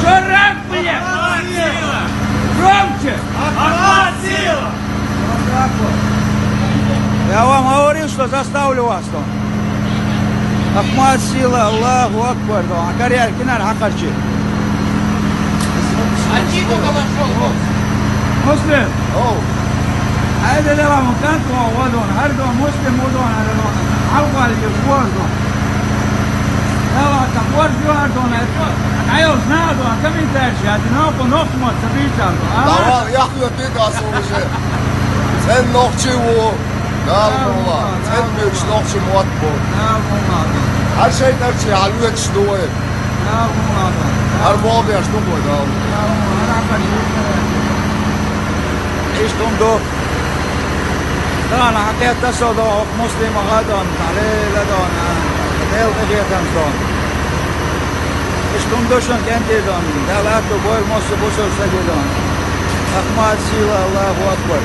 Шарак, блядь! Громче! Ахмат, сила! Я вам говорил, что заставлю вас там. Ахмат, сила, Аллаху Акбар. Акарьяр, кинар, хакарчи. Один только вошел. مسلم أوه. هذا اللي راح مكانكم ودون هردون مسلم ودون هردون حلقة الجبور دون لا تقور جو هردون عايز نادون كم ينتهي هذا ناقو نقمة سبيشة Tamam yakıyor bir daha sonucu. Sen nokçu لا والله sen مش nokçu muat bu. لا والله Her şey tercih halüye çdoğu. لا والله Her bol yaş bu da. لا والله ايش تمدو؟ طبعا حكيت تصدق مسلم غدون عليه لدون ديل تجيتن دون ايش تمدو شن كنتي دون دلاتو بول مصر بوصل سجدون أحمد سيلا الله أكبر